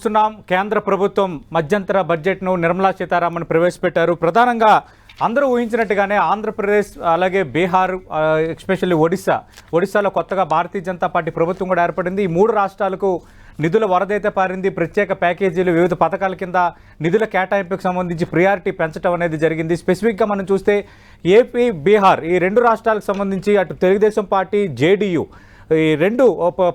చూస్తున్నాం కేంద్ర ప్రభుత్వం మధ్యంతర బడ్జెట్ను నిర్మలా సీతారామన్ ప్రవేశపెట్టారు. ప్రధానంగా అందరూ ఊహించినట్టుగానే ఆంధ్రప్రదేశ్ అలాగే బీహార్ ఎస్పెషల్లీ ఒడిశాలో కొత్తగా భారతీయ జనతా పార్టీ ప్రభుత్వం కూడా ఏర్పడింది. ఈ మూడు రాష్ట్రాలకు నిధుల వరదైతే పారింది. ప్రత్యేక ప్యాకేజీలు వివిధ పథకాల కింద నిధుల కేటాయింపుకు సంబంధించి ప్రియారిటీ పెంచడం అనేది జరిగింది. స్పెసిఫిక్గా మనం చూస్తే ఏపీ బీహార్ ఈ రెండు రాష్ట్రాలకు సంబంధించి అటు తెలుగుదేశం పార్టీ జేడీయూ ఈ రెండు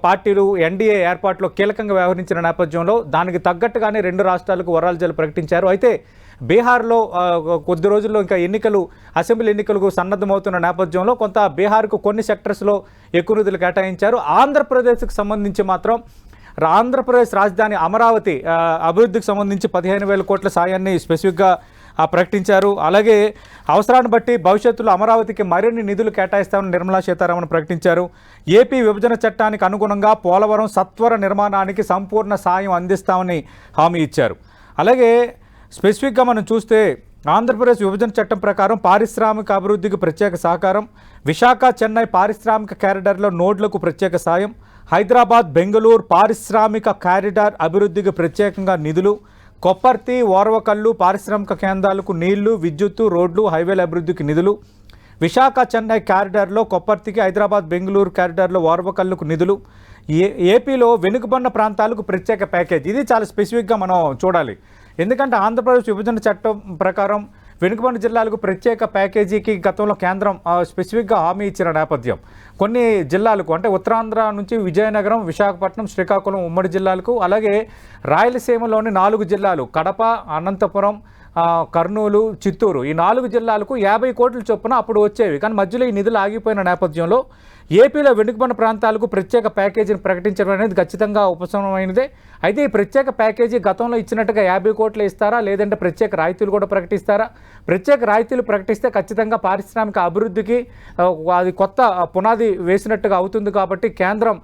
పార్టీలు ఎన్డీఏ ఏర్పాటులో కీలకంగా వ్యవహరించిన నేపథ్యంలో దానికి తగ్గట్టుగానే రెండు రాష్ట్రాలకు వరాలు ప్రకటించారు. అయితే బీహార్లో కొద్ది రోజుల్లో ఇంకా అసెంబ్లీ ఎన్నికలకు సన్నద్ధమవుతున్న నేపథ్యంలో కొంత బీహార్కు కొన్ని సెక్టర్స్లో ఎక్కువ నిధులు కేటాయించారు. ఆంధ్రప్రదేశ్కి సంబంధించి మాత్రం ఆంధ్రప్రదేశ్ రాజధాని అమరావతి అభివృద్ధికి సంబంధించి 15,000 కోట్ల సాయాన్ని స్పెసిఫిక్గా ప్రకటించారు. అలాగే అవసరాన్ని బట్టి భవిష్యత్తులో అమరావతికి మరిన్ని నిధులు కేటాయిస్తామని నిర్మలా సీతారామన్ ప్రకటించారు. ఏపీ విభజన చట్టానికి అనుగుణంగా పోలవరం సత్వర నిర్మాణానికి సంపూర్ణ సాయం అందిస్తామని హామీ ఇచ్చారు. అలాగే స్పెసిఫిక్గా మనం చూస్తే ఆంధ్రప్రదేశ్ విభజన చట్టం ప్రకారం పారిశ్రామిక అభివృద్ధికి ప్రత్యేక సహకారం, విశాఖ చెన్నై పారిశ్రామిక కారిడార్లో నోడ్లకు ప్రత్యేక సాయం, హైదరాబాద్ బెంగళూరు పారిశ్రామిక కారిడార్ అభివృద్ధికి ప్రత్యేకంగా నిధులు, కొప్పర్తి ఓర్వకల్లు పారిశ్రామిక కేంద్రాలకు నీళ్లు, విద్యుత్తు, రోడ్లు, హైవేల అభివృద్ధికి నిధులు, విశాఖ చెన్నై కారిడార్లో కొప్పర్తికి, హైదరాబాద్ బెంగళూరు కారిడార్లో ఓర్వకల్లుకు నిధులు, ఏపీలో వెనుకబడిన ప్రాంతాలకు ప్రత్యేక ప్యాకేజ్. ఇది చాలా స్పెసిఫిక్గా మనం చూడాలి. ఎందుకంటే ఆంధ్రప్రదేశ్ విభజన చట్టం ప్రకారం వెనుకబడిన జిల్లాలకు ప్రత్యేక ప్యాకేజీకి గతంలో కేంద్రం స్పెసిఫిక్గా హామీ ఇచ్చిన నేపథ్యం కొన్ని జిల్లాలకు అంటే ఉత్తరాంధ్ర నుంచి విజయనగరం, విశాఖపట్నం, శ్రీకాకుళం ఉమ్మడి జిల్లాలకు, అలాగే రాయలసీమలోని 4 జిల్లాలు కడప, అనంతపురం, కర్నూలు, చిత్తూరు ఈ 4 జిల్లాలకు 50 కోట్ల చొప్పున అప్పుడు వచ్చేవి. కానీ మధ్యలో ఈ నిధులు ఆగిపోయిన నేపథ్యంలో ఏపీలో వెనుకబడిన ప్రాంతాలకు ప్రత్యేక ప్యాకేజీని ప్రకటించడం అనేది ఖచ్చితంగా ఉపశమనమైనదే. అయితే ఈ ప్రత్యేక ప్యాకేజీ గతంలో ఇచ్చినట్టుగా 50 కోట్లు ఇస్తారా, లేదంటే ప్రత్యేక రాయితీలు కూడా ప్రకటిస్తారా? ప్రత్యేక రాయితీలు ప్రకటిస్తే ఖచ్చితంగా పారిశ్రామిక అభివృద్ధికి అది కొత్త పునాది వేసినట్టుగా అవుతుంది. కాబట్టి కేంద్రం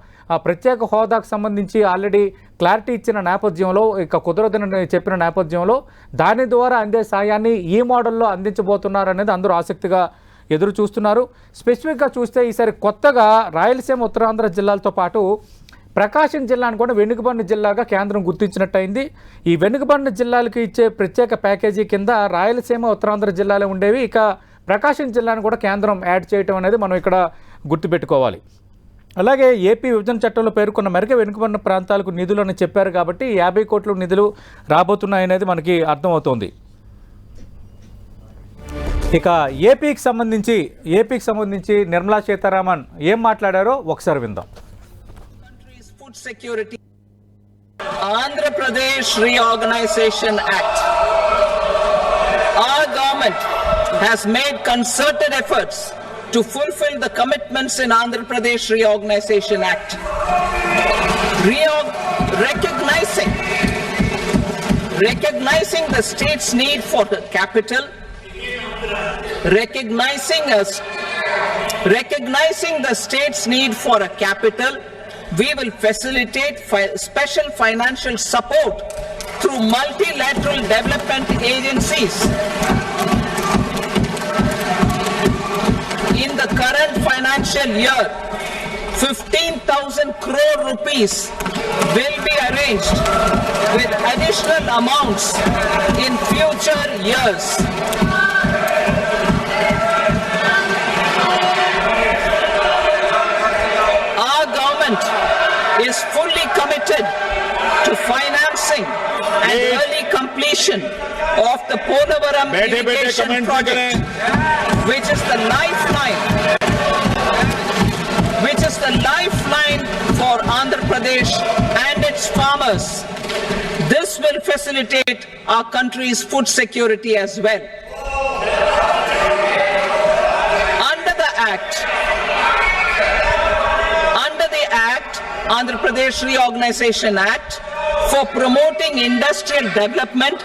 ప్రత్యేక హోదాకు సంబంధించి ఆల్రెడీ క్లారిటీ ఇచ్చిన నేపథ్యంలో ఇక కుదరదని చెప్పిన నేపథ్యంలో దాని ద్వారా అందే సాయాన్ని ఈ మోడల్లో అందించబోతున్నారనేది అందరూ ఆసక్తిగా ఎదురు చూస్తున్నారు. స్పెసిఫిక్గా చూస్తే ఈసారి కొత్తగా రాయలసీమ, ఉత్తరాంధ్ర జిల్లాలతో పాటు ప్రకాశం జిల్లాను కూడా వెనుకబడిన జిల్లాగా కేంద్రం గుర్తించినట్టయింది. ఈ వెనుకబడిన జిల్లాలకు ఇచ్చే ప్రత్యేక ప్యాకేజీ కింద రాయలసీమ, ఉత్తరాంధ్ర జిల్లాలే ఉండేవి. ఇక ప్రకాశం జిల్లాను కూడా కేంద్రం యాడ్ చేయడం అనేది మనం ఇక్కడ గుర్తుపెట్టుకోవాలి. అలాగే ఏపీ విభజన చట్టంలో పేర్కొన్న మేరకు వెనుకబడిన ప్రాంతాలకు నిధులు అని చెప్పారు కాబట్టి 50 కోట్ల నిధులు రాబోతున్నాయనేది మనకి అర్థమవుతోంది. ఇక ఏపీకి సంబంధించి నిర్మలా సీతారామన్ ఏం మాట్లాడారో ఒకసారి విందాం. Food security. Andhra Pradesh Reorganization Act. Our government has made concerted efforts to fulfill the commitments in Andhra Pradesh Reorganization Act. Recognizing the state's need for the capital, recognizing the state's need for a capital, we will facilitate special financial support through multilateral development agencies. In the current financial year, 15,000 crore rupees will be arranged with additional amounts in future years. Is fully committed to financing and early completion of the Polavaram irrigation project, which is the lifeline for Andhra Pradesh and its farmers. This will facilitate our country's food security as well. Under the Andhra Pradesh Reorganization Act, for promoting industrial development,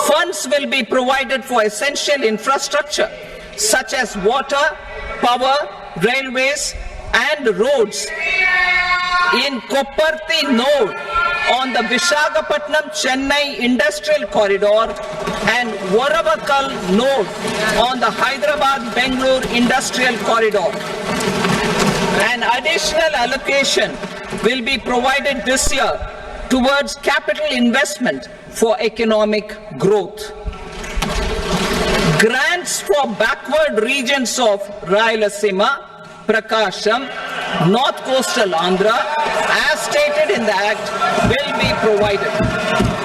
funds will be provided for essential infrastructure such as water, power, railways and roads. In Kopparthi node on the Visakhapatnam Chennai industrial corridor and Varavakal node on the Hyderabad Bengaluru industrial corridor. An additional allocation will be provided this year towards capital investment for economic growth. Grants for backward regions of Rayalaseema, Prakasham, North Coastal Andhra, as stated in the Act, will be provided.